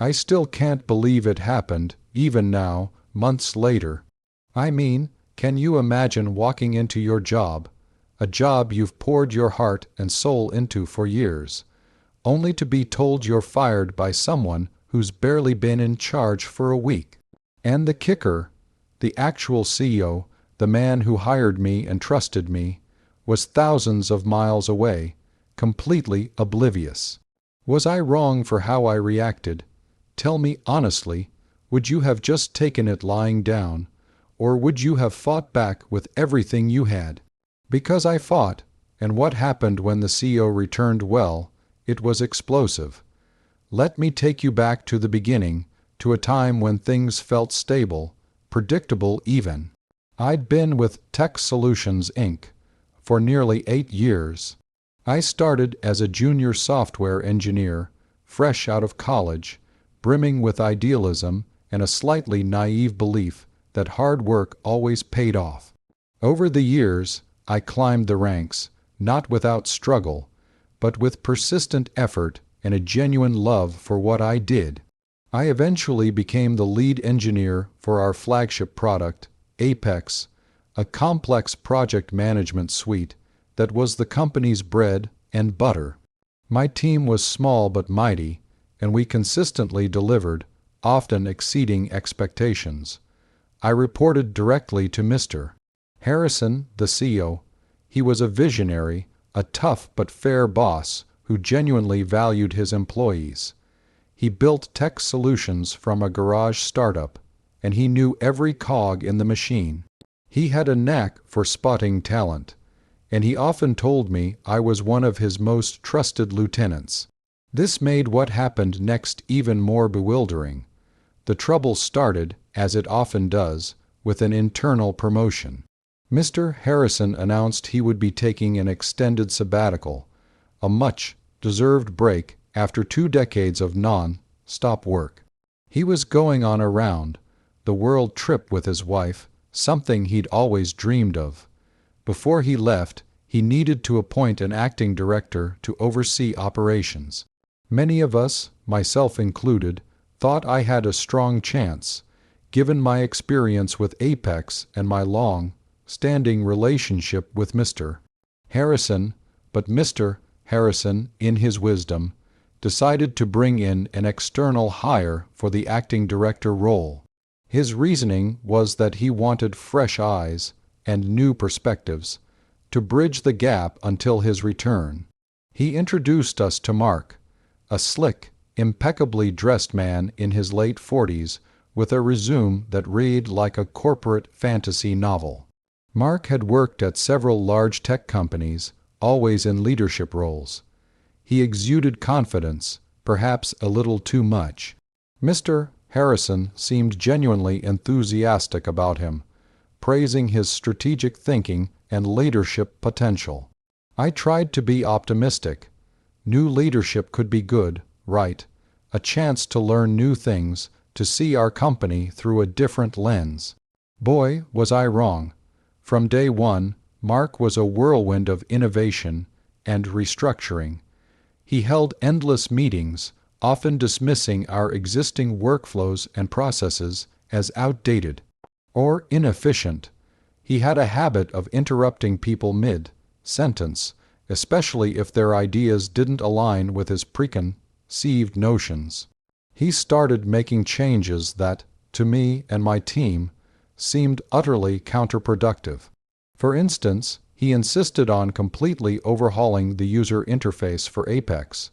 I still can't believe it happened, even now, months later. I mean, can you imagine walking into your job, a job you've poured your heart and soul into for years, only to be told you're fired by someone who's barely been in charge for a week? And the kicker, the actual CEO, the man who hired me and trusted me, was thousands of miles away, completely oblivious. Was I wrong for how I reacted? Tell me honestly, would you have just taken it lying down, or would you have fought back with everything you had? Because I fought, and what happened when the CEO returned? Well, it was explosive. Let me take you back to the beginning, to a time when things felt stable, predictable even. I'd been with Tech Solutions, Inc. for nearly 8 years. I started as a junior software engineer, fresh out of college, brimming with idealism and a slightly naive belief that hard work always paid off. Over the years, I climbed the ranks, not without struggle, but with persistent effort and a genuine love for what I did. I eventually became the lead engineer for our flagship product, Apex, a complex project management suite that was the company's bread and butter. My team was small but mighty, and we consistently delivered, often exceeding expectations. I reported directly to Mr. Harrison, the CEO. He was a visionary, a tough but fair boss who genuinely valued his employees. He built Tech Solutions from a garage startup, and he knew every cog in the machine. He had a knack for spotting talent, and he often told me I was one of his most trusted lieutenants. This made what happened next even more bewildering. The trouble started, as it often does, with an internal promotion. Mr. Harrison announced he would be taking an extended sabbatical, a much-deserved break after 2 decades of non-stop work. He was going on a the world trip with his wife, something he'd always dreamed of. Before he left, he needed to appoint an acting director to oversee operations. Many of us, myself included, thought I had a strong chance, given my experience with Apex and my long-standing relationship with Mr. Harrison, but Mr. Harrison, in his wisdom, decided to bring in an external hire for the acting director role. His reasoning was that he wanted fresh eyes and new perspectives to bridge the gap until his return. He introduced us to Mark, a slick, impeccably dressed man in his late 40s with a resume that read like a corporate fantasy novel. Mark had worked at several large tech companies, always in leadership roles. He exuded confidence, perhaps a little too much. Mr. Harrison seemed genuinely enthusiastic about him, praising his strategic thinking and leadership potential. I tried to be optimistic. New leadership could be good, right? A chance to learn new things, to see our company through a different lens. Boy, was I wrong. From day one, Mark was a whirlwind of innovation and restructuring. He held endless meetings, often dismissing our existing workflows and processes as outdated or inefficient. He had a habit of interrupting people mid-sentence, especially if their ideas didn't align with his preconceived notions. He started making changes that, to me and my team, seemed utterly counterproductive. For instance, he insisted on completely overhauling the user interface for Apex,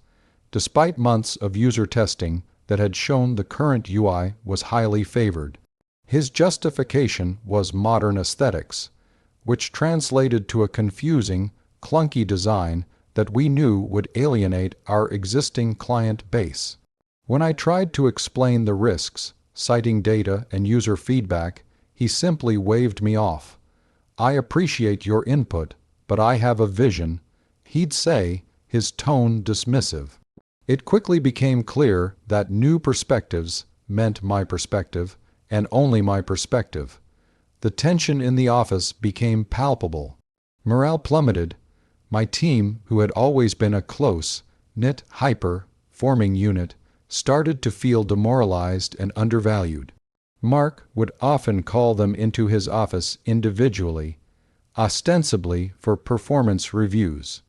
despite months of user testing that had shown the current UI was highly favored. His justification was modern aesthetics, which translated to a confusing, clunky design that we knew would alienate our existing client base. When I tried to explain the risks, citing data and user feedback, he simply waved me off. "I appreciate your input, but I have a vision," he'd say, his tone dismissive. It quickly became clear that new perspectives meant my perspective, and only my perspective. The tension in the office became palpable. Morale plummeted. My team, who had always been a close-knit, hyper-forming unit, started to feel demoralized and undervalued. Mark would often call them into his office individually, ostensibly for performance reviews.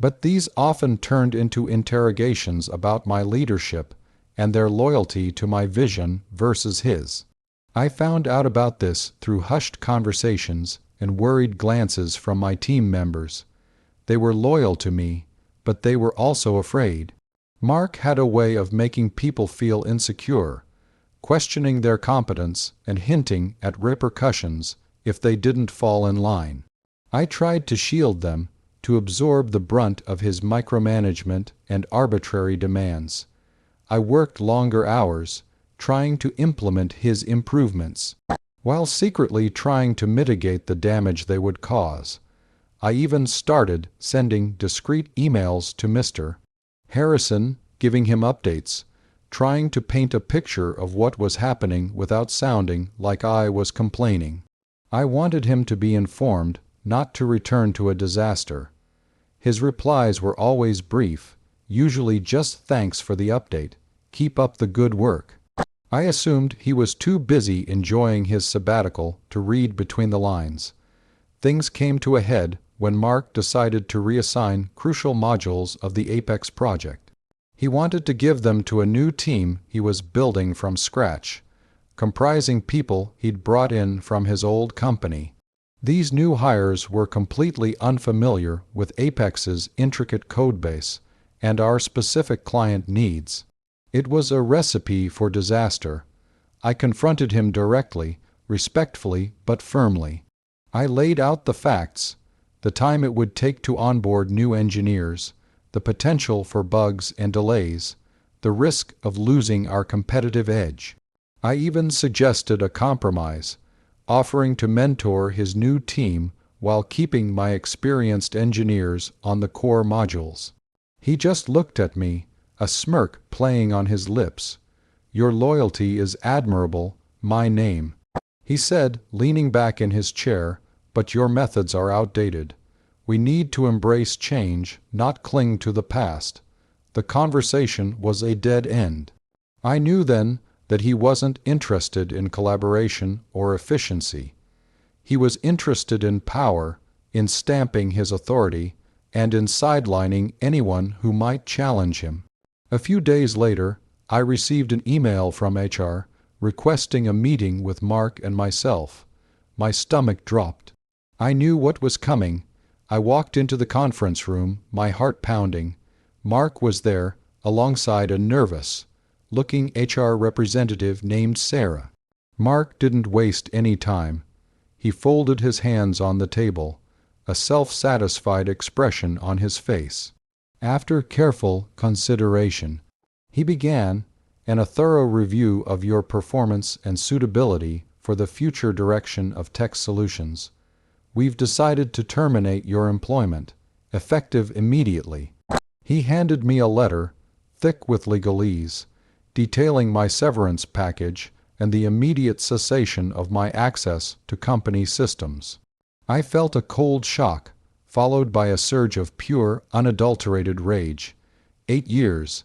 But these often turned into interrogations about my leadership and their loyalty to my vision versus his. I found out about this through hushed conversations and worried glances from my team members. They were loyal to me, but they were also afraid. Mark had a way of making people feel insecure, questioning their competence and hinting at repercussions if they didn't fall in line. I tried to shield them, to absorb the brunt of his micromanagement and arbitrary demands. I worked longer hours, trying to implement his improvements, while secretly trying to mitigate the damage they would cause. I even started sending discreet emails to Mr. Harrison, giving him updates, trying to paint a picture of what was happening without sounding like I was complaining. I wanted him to be informed, not to return to a disaster. His replies were always brief, usually just thanks for the update, keep up the good work. I assumed he was too busy enjoying his sabbatical to read between the lines. Things came to a head when Mark decided to reassign crucial modules of the Apex project. He wanted to give them to a new team he was building from scratch, comprising people he'd brought in from his old company. These new hires were completely unfamiliar with Apex's intricate codebase and our specific client needs. It was a recipe for disaster. I confronted him directly, respectfully but firmly. I laid out the facts, the time it would take to onboard new engineers, the potential for bugs and delays, the risk of losing our competitive edge. I even suggested a compromise, offering to mentor his new team while keeping my experienced engineers on the core modules. He just looked at me, a smirk playing on his lips. "Your loyalty is admirable, my name," he said, leaning back in his chair, "but your methods are outdated. We need to embrace change, not cling to the past." The conversation was a dead end. I knew then that he wasn't interested in collaboration or efficiency. He was interested in power, in stamping his authority, and in sidelining anyone who might challenge him. A few days later, I received an email from HR requesting a meeting with Mark and myself. My stomach dropped. I knew what was coming. I walked into the conference room, my heart pounding. Mark was there, alongside a nervous-looking HR representative named Sarah. Mark didn't waste any time. He folded his hands on the table, a self-satisfied expression on his face. After careful consideration, he began, "and a thorough review of your performance and suitability for the future direction of Tech Solutions. We've decided to terminate your employment, effective immediately." He handed me a letter, thick with legalese, detailing my severance package and the immediate cessation of my access to company systems. I felt a cold shock, followed by a surge of pure, unadulterated rage. 8 years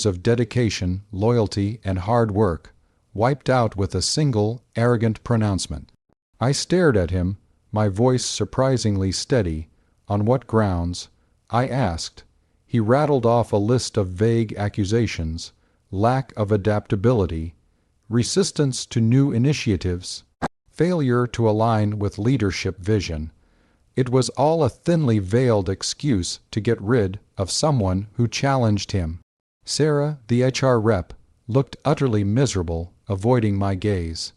of dedication, loyalty, and hard work, wiped out with a single, arrogant pronouncement. I stared at him, my voice surprisingly steady. "On what grounds?" I asked. He rattled off a list of vague accusations: lack of adaptability, resistance to new initiatives, failure to align with leadership vision. It was all a thinly veiled excuse to get rid of someone who challenged him. Sarah, the HR rep, looked utterly miserable, avoiding my gaze.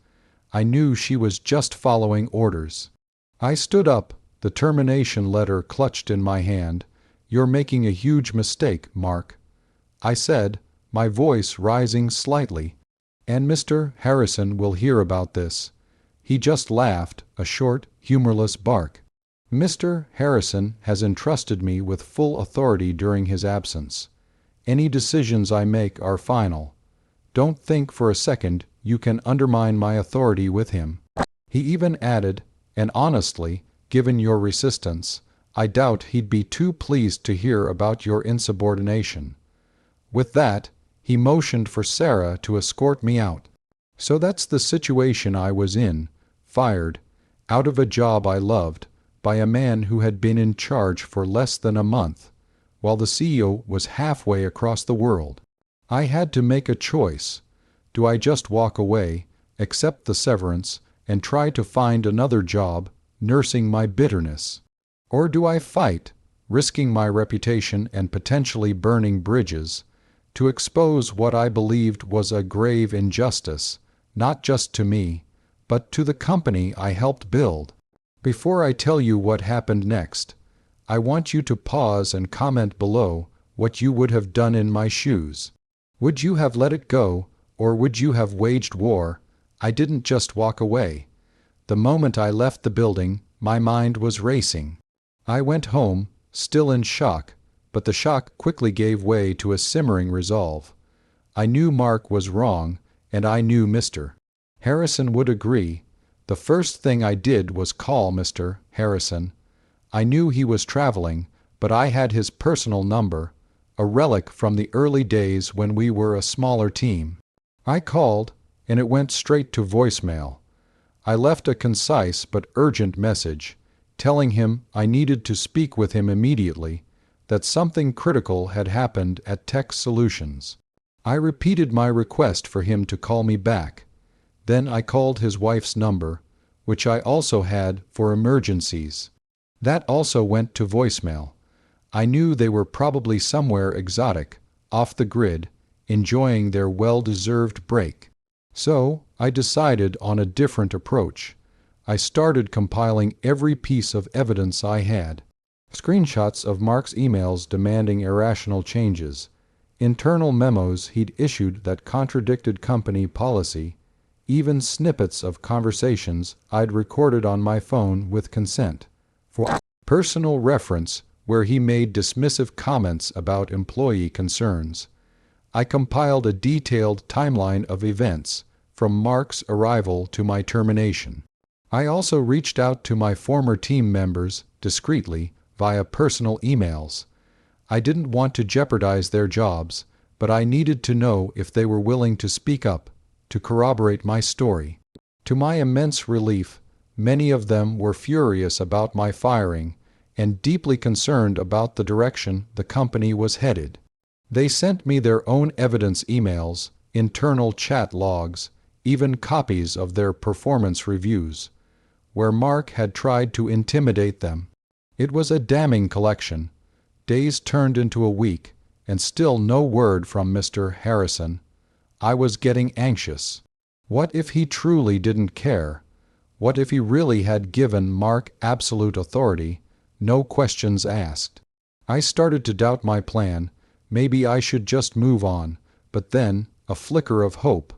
I knew she was just following orders. I stood up, the termination letter clutched in my hand. "You're making a huge mistake, Mark," I said, my voice rising slightly. "And Mr. Harrison will hear about this." He just laughed, a short, humorless bark. "Mr. Harrison has entrusted me with full authority during his absence. Any decisions I make are final. Don't think for a second you can undermine my authority with him." He even added, "And honestly, given your resistance, I doubt he'd be too pleased to hear about your insubordination." With that, He motioned for Sarah to escort me out. So that's the situation I was in, fired, out of a job I loved, by a man who had been in charge for less than a month, while the CEO was halfway across the world. I had to make a choice. Do I just walk away, accept the severance, and try to find another job, nursing my bitterness? Or do I fight, risking my reputation and potentially burning bridges, to expose what I believed was a grave injustice, not just to me, but to the company I helped build? Before I tell you what happened next, I want you to pause and comment below what you would have done in my shoes. Would you have let it go, or would you have waged war? I didn't just walk away. The moment I left the building, my mind was racing. I went home, still in shock, but the shock quickly gave way to a simmering resolve. I knew Mark was wrong, and I knew Mr. Harrison would agree. The first thing I did was call Mr. Harrison. I knew he was traveling, but I had his personal number, a relic from the early days when we were a smaller team. I called, and it went straight to voicemail. I left a concise but urgent message, telling him I needed to speak with him immediately, that something critical had happened at Tech Solutions. I repeated my request for him to call me back. Then I called his wife's number, which I also had for emergencies. That also went to voicemail. I knew they were probably somewhere exotic, off the grid, enjoying their well-deserved break. So I decided on a different approach. I started compiling every piece of evidence I had. Screenshots of Mark's emails demanding irrational changes, internal memos he'd issued that contradicted company policy, even snippets of conversations I'd recorded on my phone with consent. For personal reference, where he made dismissive comments about employee concerns. I compiled a detailed timeline of events, from Mark's arrival to my termination. I also reached out to my former team members, discreetly, via personal emails. I didn't want to jeopardize their jobs, but I needed to know if they were willing to speak up, to corroborate my story. To my immense relief, many of them were furious about my firing and deeply concerned about the direction the company was headed. They sent me their own evidence emails, internal chat logs, even copies of their performance reviews, where Mark had tried to intimidate them. It was a damning collection. Days turned into a week, and still no word from Mr. Harrison. I was getting anxious. What if he truly didn't care? What if he really had given Mark absolute authority, no questions asked? I started to doubt my plan. Maybe I should just move on, but then, a flicker of hope.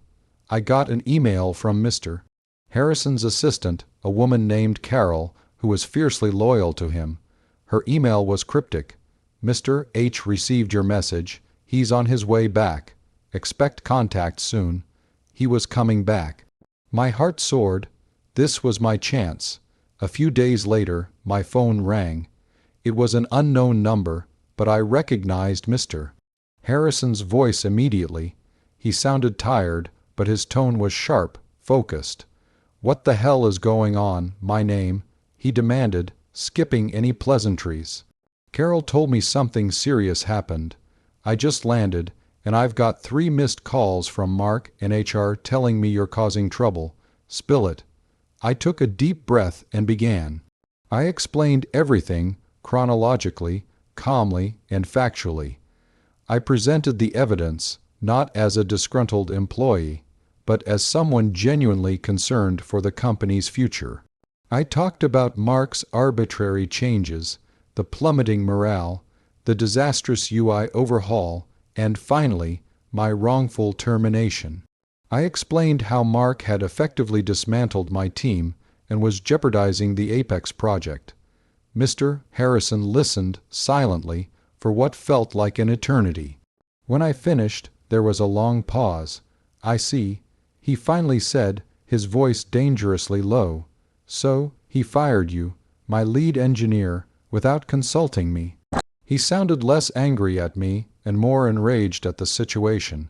I got an email from Mr. Harrison's assistant, a woman named Carol, who was fiercely loyal to him. Her email was cryptic. Mr. H received your message. He's on his way back. Expect contact soon. He was coming back. My heart soared. This was my chance. A few days later, my phone rang. It was an unknown number, but I recognized Mr. Harrison's voice immediately. He sounded tired, but his tone was sharp, focused. "What the hell is going on, my name?" he demanded, skipping any pleasantries. "Carol told me something serious happened. I just landed, and I've got 3 missed calls from Mark and HR telling me you're causing trouble. Spill it." I took a deep breath and began. I explained everything, chronologically, calmly, and factually. I presented the evidence, not as a disgruntled employee, but as someone genuinely concerned for the company's future. I talked about Mark's arbitrary changes, the plummeting morale, the disastrous UI overhaul, and finally, my wrongful termination. I explained how Mark had effectively dismantled my team and was jeopardizing the Apex project. Mr. Harrison listened silently for what felt like an eternity. When I finished, there was a long pause. "I see," he finally said, his voice dangerously low. "So, he fired you, my lead engineer, without consulting me." He sounded less angry at me and more enraged at the situation.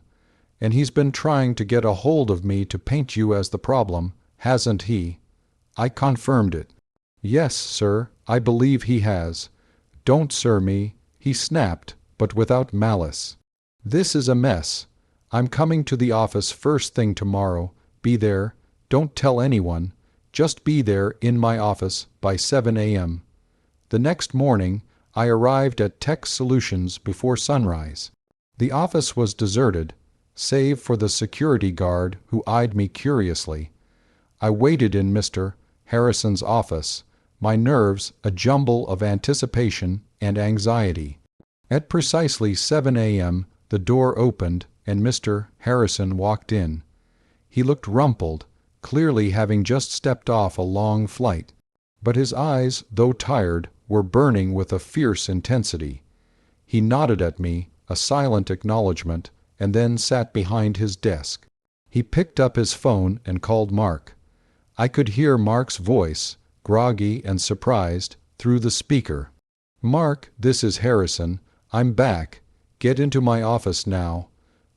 And he's been trying to get a hold of me to paint you as the problem, hasn't he?" I confirmed it. "Yes, sir, I believe he has." "Don't sir me," he snapped, but without malice. "This is a mess. I'm coming to the office first thing tomorrow. Be there. Don't tell anyone. Just be there in my office by 7 a.m. The next morning, I arrived at Tech Solutions before sunrise. The office was deserted, save for the security guard who eyed me curiously. I waited in Mr. Harrison's office, my nerves a jumble of anticipation and anxiety. At precisely 7 a.m., the door opened and Mr. Harrison walked in. He looked rumpled, clearly having just stepped off a long flight. But his eyes, though tired, were burning with a fierce intensity. He nodded at me, a silent acknowledgement, and then sat behind his desk. He picked up his phone and called Mark. I could hear Mark's voice, groggy and surprised, through the speaker. "Mark, this is Harrison. I'm back. Get into my office now."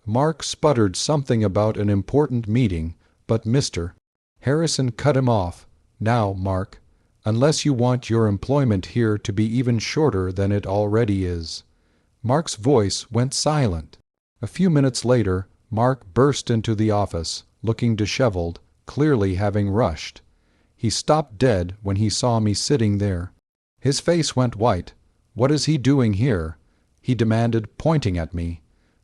Mark sputtered something about an important meeting, but Mr. Harrison cut him off. "Now, Mark, unless you want your employment here to be even shorter than it already is." Mark's voice went silent. A few minutes later, Mark burst into the office, looking disheveled, clearly having rushed. He stopped dead when he saw me sitting there. His face went white. "What is he doing here?" he demanded, pointing at me.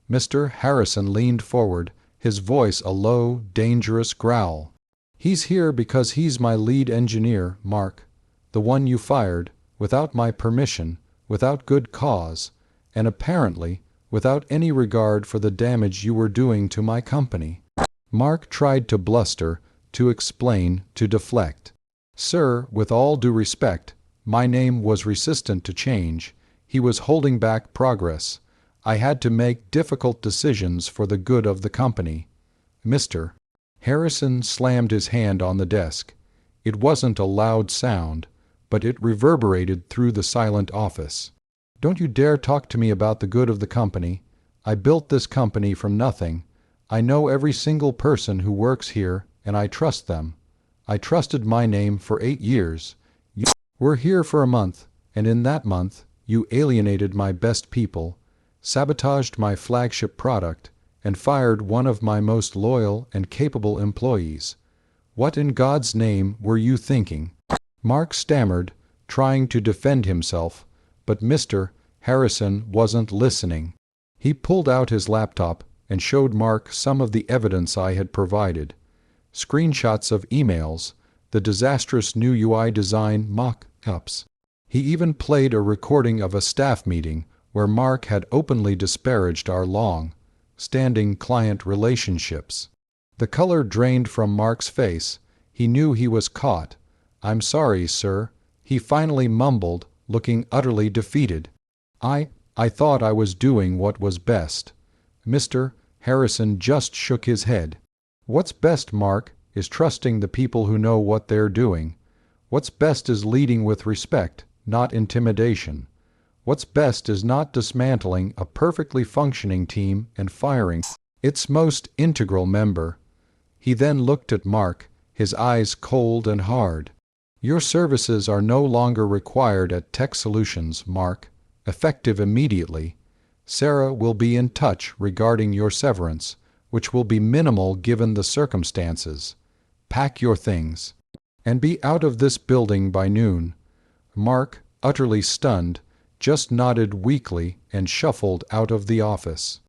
Mr. Harrison leaned forward, his voice a low, dangerous growl. "He's here because he's my lead engineer, Mark. The one you fired, without my permission, without good cause, and apparently without any regard for the damage you were doing to my company." Mark tried to bluster, to explain, to deflect. "Sir, with all due respect, my name was resistant to change." He was holding back progress. I had to make difficult decisions for the good of the company. Mr. Harrison slammed his hand on the desk. It wasn't a loud sound, but it reverberated through the silent office. "Don't you dare talk to me about the good of the company. I built this company from nothing. I know every single person who works here, and I trust them. I trusted my name for 8 years. You were here for a month, and in that month, you alienated my best people, sabotaged my flagship product, and fired one of my most loyal and capable employees. What in God's name were you thinking?" Mark stammered, trying to defend himself, but Mr. Harrison wasn't listening. He pulled out his laptop and showed Mark some of the evidence I had provided. Screenshots of emails, the disastrous new UI design mock-ups. He even played a recording of a staff meeting where Mark had openly disparaged our long-standing client relationships. The color drained from Mark's face. He knew he was caught. "I'm sorry, sir," he finally mumbled, looking utterly defeated. I thought I was doing what was best." Mr. Harrison just shook his head. "What's best, Mark, is trusting the people who know what they're doing. What's best is leading with respect, not intimidation. What's best is not dismantling a perfectly functioning team and firing its most integral member." He then looked at Mark, his eyes cold and hard. "Your services are no longer required at Tech Solutions, Mark, effective immediately. Sarah will be in touch regarding your severance, which will be minimal given the circumstances. Pack your things and be out of this building by noon." Mark, utterly stunned, just nodded weakly and shuffled out of the office.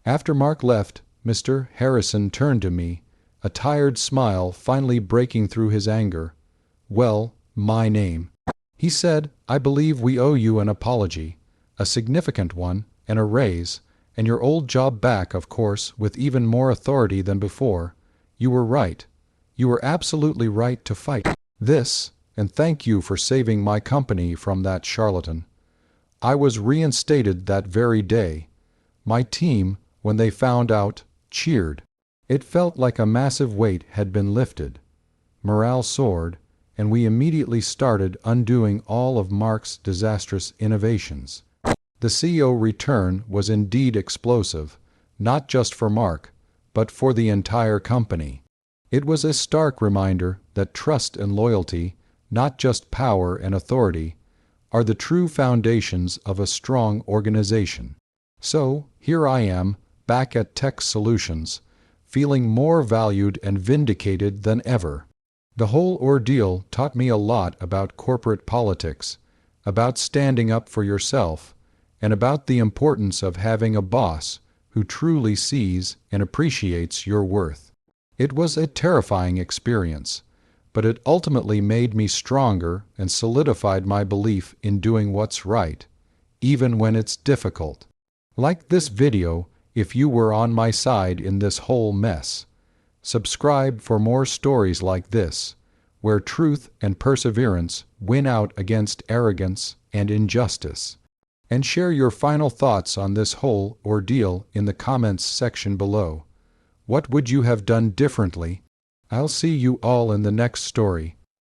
After Mark left, Mr. Harrison turned to me, a tired smile finally breaking through his anger. "Well, my name," he said. "I believe we owe you an apology, a significant one, and a raise, and your old job back, of course, with even more authority than before. You were right. You were absolutely right to fight this, and thank you for saving my company from that charlatan." I was reinstated that very day. My team, when they found out, cheered. It felt like a massive weight had been lifted. Morale soared, and we immediately started undoing all of Mark's disastrous innovations. The CEO return was indeed explosive, not just for Mark, but for the entire company. It was a stark reminder that trust and loyalty, not just power and authority, are the true foundations of a strong organization. So, here I am, back at Tech Solutions, feeling more valued and vindicated than ever. The whole ordeal taught me a lot about corporate politics, about standing up for yourself, and about the importance of having a boss who truly sees and appreciates your worth. It was a terrifying experience, but it ultimately made me stronger and solidified my belief in doing what's right, even when it's difficult. Like this video if you were on my side in this whole mess. Subscribe for more stories like this, where truth and perseverance win out against arrogance and injustice. And share your final thoughts on this whole ordeal in the comments section below. What would you have done differently? I'll see you all in the next story.